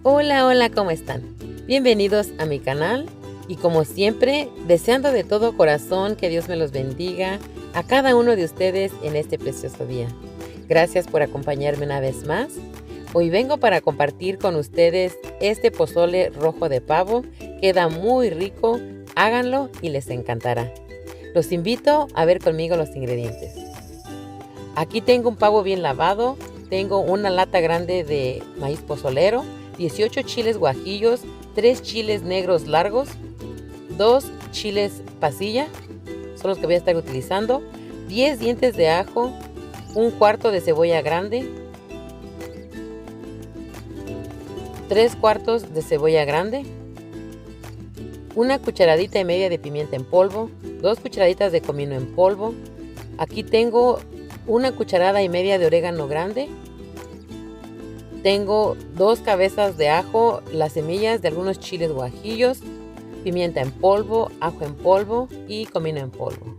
Hola, hola, ¿cómo están? Bienvenidos a mi canal y como siempre, deseando de todo corazón que Dios me los bendiga a cada uno de ustedes en este precioso día. Gracias por acompañarme una vez más. Hoy vengo para compartir con ustedes este pozole rojo de pavo. Queda muy rico, háganlo y les encantará. Los invito a ver conmigo los ingredientes. Aquí tengo un pavo bien lavado, tengo una lata grande de maíz pozolero, 18 chiles guajillos, 3 chiles negros largos, 2 chiles pasilla, son los que voy a estar utilizando, 10 dientes de ajo, un cuarto de cebolla grande, 3 cuartos de cebolla grande, una cucharadita y media de pimienta en polvo, 2 cucharaditas de comino en polvo. Aquí tengo una cucharada y media de orégano grande. Tengo 2 cabezas de ajo, las semillas de algunos chiles guajillos, pimienta en polvo, ajo en polvo y comino en polvo.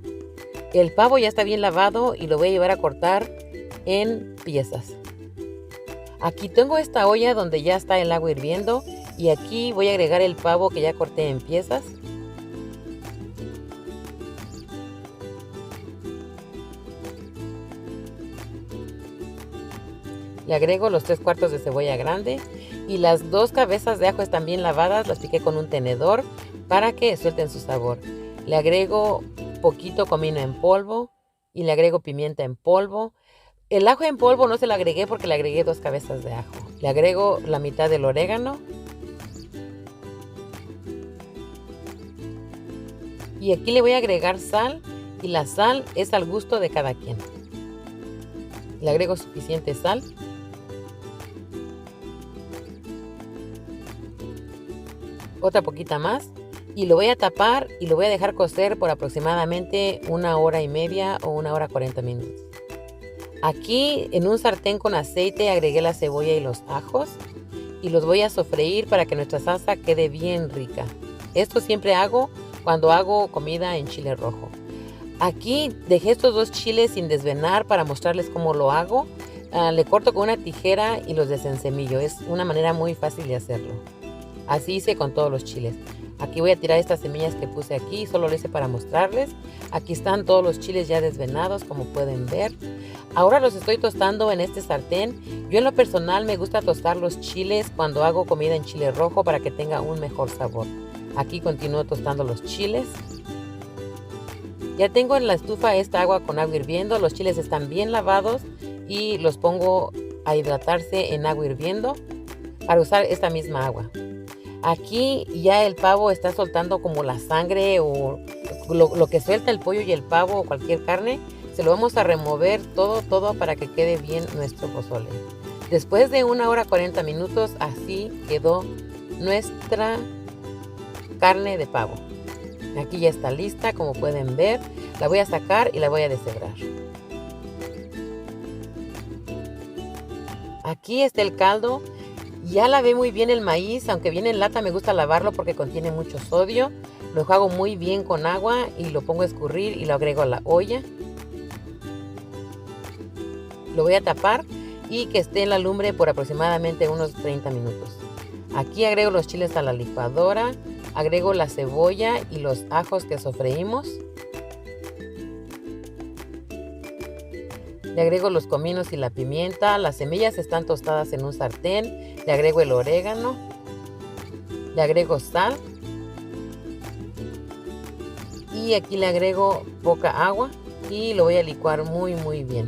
El pavo ya está bien lavado y lo voy a llevar a cortar en piezas. Aquí tengo esta olla donde ya está el agua hirviendo y aquí voy a agregar el pavo que ya corté en piezas. Le agrego los 3 cuartos de cebolla grande y las 2 cabezas de ajo están bien lavadas, las piqué con un tenedor para que suelten su sabor. Le agrego poquito comino en polvo y le agrego pimienta en polvo. El ajo en polvo no se lo agregué porque le agregué 2 cabezas de ajo. Le agrego la mitad del orégano. Y aquí le voy a agregar sal y la sal es al gusto de cada quien. Le agrego suficiente sal. Otra poquita más y lo voy a tapar y lo voy a dejar cocer por aproximadamente 1 hora y media o 1 hora 40 minutos. Aquí en un sartén con aceite agregué la cebolla y los ajos y los voy a sofreír para que nuestra salsa quede bien rica. Esto siempre hago cuando hago comida en chile rojo. Aquí dejé estos 2 chiles sin desvenar para mostrarles cómo lo hago. Le corto con una tijera y los desensemillo. Es una manera muy fácil de hacerlo. Así hice con todos los chiles. Aquí voy a tirar estas semillas que puse aquí, solo lo hice para mostrarles. Aquí están todos los chiles ya desvenados, como pueden ver. Ahora los estoy tostando en este sartén. Yo en lo personal me gusta tostar los chiles cuando hago comida en chile rojo para que tenga un mejor sabor. Aquí continúo tostando los chiles. Ya tengo en la estufa esta agua con agua hirviendo. Los chiles están bien lavados y los pongo a hidratarse en agua hirviendo para usar esta misma agua. Aquí ya el pavo está soltando como la sangre o lo que suelta el pollo y el pavo o cualquier carne. Se lo vamos a remover todo para que quede bien nuestro pozole. Después de 1 hora 40 minutos, así quedó nuestra carne de pavo. Aquí ya está lista, como pueden ver. La voy a sacar y la voy a deshebrar. Aquí está el caldo. Ya lavé muy bien el maíz, aunque viene en lata me gusta lavarlo porque contiene mucho sodio. Lo enjuago muy bien con agua y lo pongo a escurrir y lo agrego a la olla. Lo voy a tapar y que esté en la lumbre por aproximadamente unos 30 minutos. Aquí agrego los chiles a la licuadora, agrego la cebolla y los ajos que sofreímos. Le agrego los cominos y la pimienta. Las semillas están tostadas en un sartén. Le agrego el orégano. Le agrego sal. Y aquí le agrego poca agua. Y lo voy a licuar muy bien.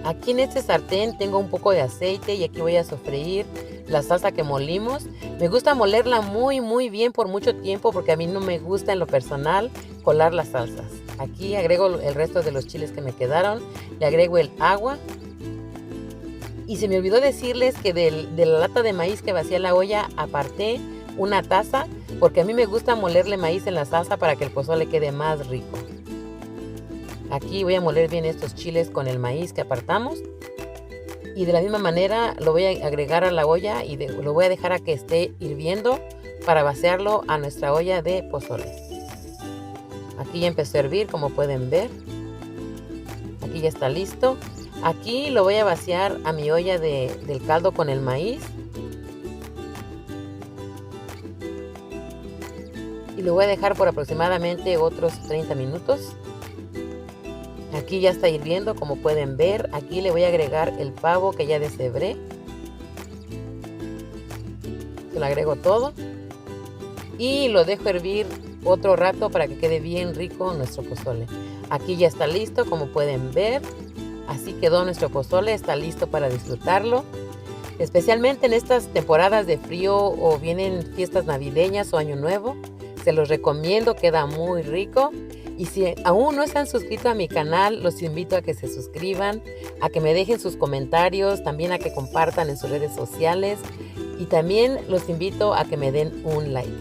Aquí en este sartén tengo un poco de aceite y aquí voy a sofreír la salsa que molimos. Me gusta molerla muy bien por mucho tiempo porque a mí no me gusta en lo personal colar las salsas. Aquí agrego el resto de los chiles que me quedaron. Le agrego el agua. Y se me olvidó decirles que de la lata de maíz que vacié la olla aparté una taza porque a mí me gusta molerle maíz en la salsa para que el pozole quede más rico. Aquí voy a moler bien estos chiles con el maíz que apartamos. Y de la misma manera lo voy a agregar a la olla y lo voy a dejar a que esté hirviendo para vaciarlo a nuestra olla de pozole. Aquí ya empezó a hervir, como pueden ver. Aquí ya está listo. Aquí lo voy a vaciar a mi olla del caldo con el maíz. Y lo voy a dejar por aproximadamente otros 30 minutos. Aquí ya está hirviendo, como pueden ver. Aquí le voy a agregar el pavo que ya deshebré. Se lo agrego todo. Y lo dejo hervir otro rato para que quede bien rico nuestro pozole. Aquí ya está listo, como pueden ver. Así quedó nuestro pozole, está listo para disfrutarlo. Especialmente en estas temporadas de frío o vienen fiestas navideñas o año nuevo. Se los recomiendo, queda muy rico. Y si aún no están suscritos a mi canal, los invito a que se suscriban, a que me dejen sus comentarios, también a que compartan en sus redes sociales. Y también los invito a que me den un like.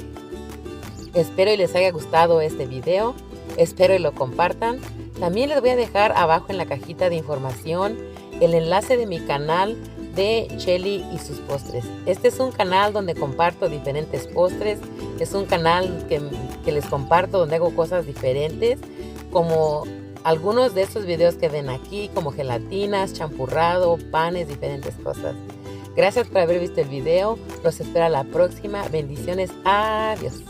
Espero y les haya gustado este video. Espero y lo compartan. También les voy a dejar abajo en la cajita de información el enlace de mi canal de Shelly y sus postres. Este es un canal donde comparto diferentes postres. Es un canal que les comparto donde hago cosas diferentes, como algunos de estos videos que ven aquí, como gelatinas, champurrado, panes, diferentes cosas. Gracias por haber visto el video. Los espero a la próxima. Bendiciones. Adiós.